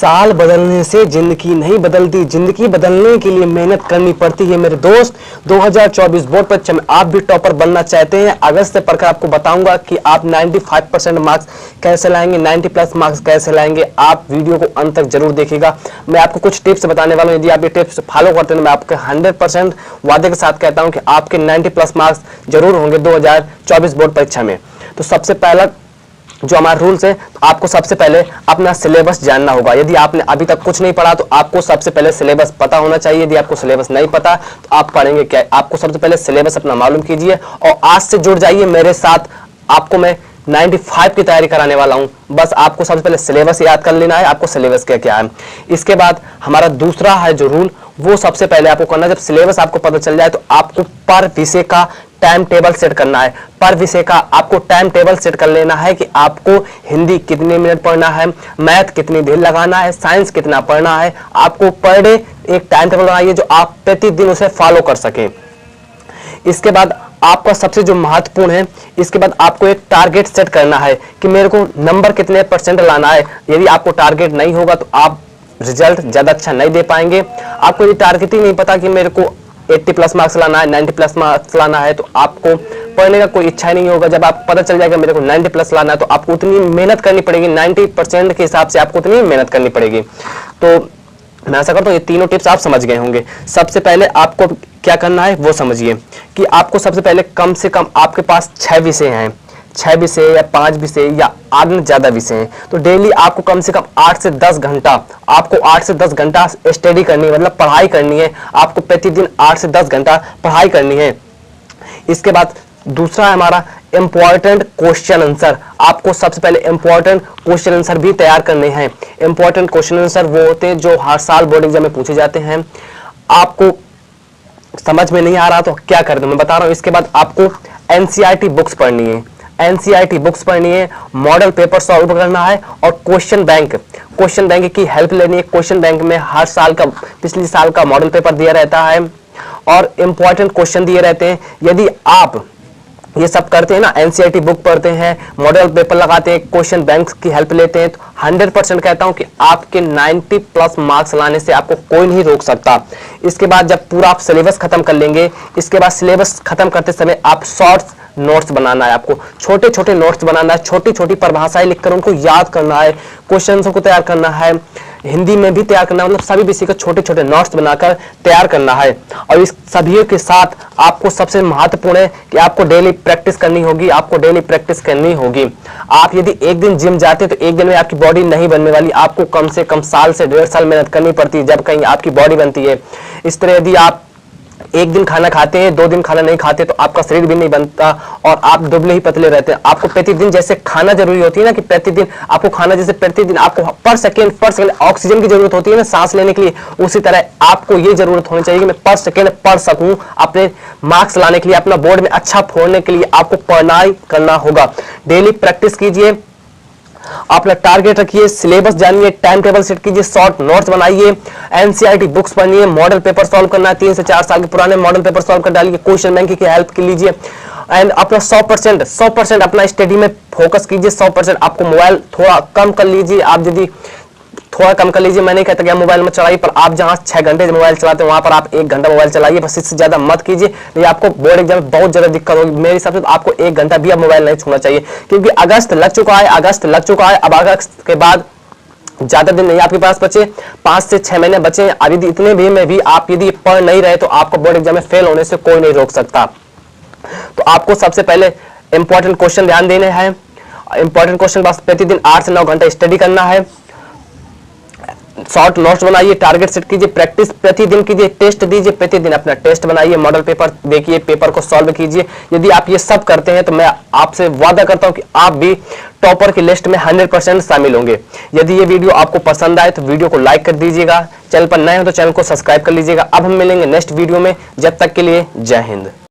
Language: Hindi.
साल बदलने से जिंदगी नहीं बदलती, जिंदगी बदलने के लिए मेहनत करनी पड़ती है। मेरे दोस्त, 2024 बोर्ड परीक्षा में आप भी टॉपर बनना चाहते हैं। अगस्त से पढ़कर आपको बताऊंगा कि आप 95% मार्क्स कैसे लाएंगे, 90 प्लस मार्क्स कैसे लाएंगे। आप वीडियो को अंत तक जरूर देखिएगा। मैं आपको कुछ टिप्स बताने वाला हूं। यदि आप ये टिप्स फॉलो करते हैं तो मैं आपके 100% वादे के साथ कहता हूं कि आपके 90 प्लस मार्क्स जरूर होंगे 2024 बोर्ड परीक्षा में। तो सबसे पहला जो हमारा रूल्स है, तो आपको सबसे पहले अपना सिलेबस जानना होगा। यदि आपने अभी तक कुछ नहीं पढ़ा तो आपको सबसे पहले सिलेबस पता होना चाहिए। यदि आपको सिलेबस नहीं पता तो आप पढ़ेंगे क्या? आपको सबसे पहले सिलेबस अपना मालूम कीजिए और आज से जुड़ जाइए मेरे साथ। आपको मैं 95 की तैयारी कराने वाला हूं। बस आपको सबसे पहले सिलेबस याद कर लेना है, आपको सिलेबस क्या क्या है। इसके बाद हमारा दूसरा है जो रूल, वो सबसे पहले आपको करना है, जब सिलेबस आपको पता चल जाए तो आपको पर विषय का टाइम टेबल सेट करना है। पर विषय का आपको टाइम टेबल सेट कर लेना है कि आपको हिंदी कितने मिनट पढ़ना है, मैथ कितनी देर लगाना है, साइंस कितना पढ़ना है। आपको पर डे एक टाइम टेबल बनाइए जो आप प्रतिदिन उसे फॉलो कर सकें। इसके बाद आपका सबसे जो महत्वपूर्ण है, इसके बाद आपको एक टारगेट सेट करना है कि मेरे को नंबर कितने परसेंट लाना है। यदि आपको टारगेट नहीं होगा तो आप रिजल्ट ज्यादा अच्छा नहीं दे पाएंगे। आपको ये टारगेट ही नहीं पता कि मेरे को 80 प्लस मार्क्स लाना है, 90 प्लस मार्क्स लाना है, तो आपको पढ़ने का कोई इच्छा ही नहीं होगा। जब आप पता चल जाएगा मेरे को 90 प्लस लाना है तो आपको उतनी मेहनत करनी पड़ेगी, 90% के हिसाब से आपको उतनी मेहनत करनी पड़ेगी। तो मैं ऐसा करता हूँ, ये तीनों टिप्स आप समझ गए होंगे। सबसे पहले आपको क्या करना है वो समझिए कि आपको सबसे पहले कम से कम आपके पास 6 विषय हैं, 6 विषय या 5 विषय या आगे ज्यादा विषय हैं, तो डेली आपको कम से कम 8 से 10 घंटा, आपको 8 से 10 घंटा स्टडी करनी है, मतलब पढ़ाई करनी है। आपको प्रतिदिन 8 से 10 घंटा पढ़ाई करनी है। इसके बाद दूसरा है हमारा इंपॉर्टेंट क्वेश्चन आंसर। आपको सबसे पहले इंपॉर्टेंट क्वेश्चन आंसर भी तैयार करने हैं। इंपॉर्टेंट क्वेश्चन आंसर वो होते हैं जो हर साल बोर्ड एग्जाम में पूछे जाते हैं। आपको समझ में नहीं आ रहा तो क्या करते मैं बता रहा हूं। इसके बाद आपको एनसीईआरटी बुक्स पढ़नी है, एनसीईआरटी बुक्स पढ़नी है, मॉडल पेपर सॉल्व करना है और क्वेश्चन बैंक की हेल्प लेनी है। क्वेश्चन बैंक में हर साल का, पिछले साल का मॉडल पेपर दिया रहता है और इंपॉर्टेंट क्वेश्चन दिए रहते हैं। यदि आप ये सब करते हैं ना, एनसीईआरटी बुक पढ़ते हैं, मॉडल पेपर लगाते हैं, क्वेश्चन बैंक की हेल्प लेते हैं, तो 100% कहता हूं कि आपके 90 प्लस मार्क्स लाने से आपको कोई नहीं रोक सकता। इसके बाद जब पूरा आप सिलेबस खत्म कर लेंगे, इसके बाद सिलेबस खत्म करते समय आप शॉर्ट्स नोट्स बनाना है। आपको छोटे छोटे नोट्स बनाना है, छोटी छोटी परिभाषाएं लिखकर उनको याद करना है, क्वेश्चन को तैयार करना है, हिंदी में भी तैयार करना है, मतलब सभी विषय के छोटे छोटे नोट्स बनाकर तैयार करना है। और इस सभी के साथ आपको सबसे महत्वपूर्ण है कि आपको डेली प्रैक्टिस करनी होगी, आपको डेली प्रैक्टिस करनी होगी। आप यदि एक दिन जिम जाते तो एक दिन में आपकी बॉडी नहीं बनने वाली, आपको कम से कम साल से 1.5 साल मेहनत करनी पड़ती है जब कहीं आपकी बॉडी बनती है। इस तरह यदि आप एक दिन खाना खाते हैं, 2 दिन खाना नहीं खाते तो आपका शरीर भी नहीं बनता और आप दुबले ही पतले रहते हैं। आपको प्रतिदिन जैसे खाना जरूरी होती है ना, कि प्रतिदिन आपको खाना, जैसे प्रतिदिन आपको पर सेकेंड ऑक्सीजन की जरूरत होती है ना सांस लेने के लिए, उसी तरह आपको ये जरूरत होनी चाहिए कि मैं पर सेकेंड पढ़ सकूं। अपने मार्क्स लाने के लिए, अपना बोर्ड में अच्छा फोड़ने के लिए आपको पढ़ाई करना होगा। डेली प्रैक्टिस कीजिए, अपना टारगेट रखिए, सिलेबस जानिए, टाइम टेबल सेट कीजिए, शॉर्ट नोट्स बनाइए, एनसीईआरटी बुक्स पढ़िए, मॉडल पेपर सॉल्व करना है, 3 से 4 साल के पुराने मॉडल पेपर सॉल्व कर डालिए, क्वेश्चन बैंक की हेल्प लीजिए एंड अपना 100% अपना स्टडी में फोकस कीजिए। 100% आपको मोबाइल थोड़ा कम कर लीजिए। आप यदि थोड़ा कम कर लीजिए, मैं नहीं कहता कि आप मोबाइल में चलाइए, पर आप जहां 6 घंटे मोबाइल चलाते हैं वहां पर आप 1 घंटा मोबाइल चलाइए, बस इससे ज्यादा मत कीजिए, नहीं आपको बोर्ड एग्जाम में बहुत ज्यादा दिक्कत होगी। मेरे हिसाब से तो आपको 1 घंटा भी अब मोबाइल नहीं छूना चाहिए, क्योंकि अगस्त लग चुका है। अब अगस्त के बाद ज्यादा दिन नहीं आपके पास बचे, 5 से 6 महीने बचे। अब यदि इतने भी में भी आप यदि पढ़ नहीं रहे तो आपको बोर्ड एग्जाम में फेल होने से कोई नहीं रोक सकता। तो आपको सबसे पहले इंपॉर्टेंट क्वेश्चन ध्यान देने हैं। इंपॉर्टेंट क्वेश्चन बस प्रतिदिन 8 से 9 घंटा स्टडी करना है। शॉर्ट नोट्स बनाइए, टारगेट सेट कीजिए, प्रैक्टिस प्रतिदिन कीजिए, टेस्ट दीजिए, प्रतिदिन अपना टेस्ट बनाइए, मॉडल पेपर देखिए, पेपर को सॉल्व कीजिए। यदि आप ये सब करते हैं तो मैं आपसे वादा करता हूं कि आप भी टॉपर की लिस्ट में 100% शामिल होंगे। यदि ये वीडियो आपको पसंद आए तो वीडियो को लाइक कर दीजिएगा, चैनल पर नए हो तो चैनल को सब्सक्राइब कर लीजिएगा। अब हम मिलेंगे नेक्स्ट वीडियो में, जब तक के लिए जय हिंद।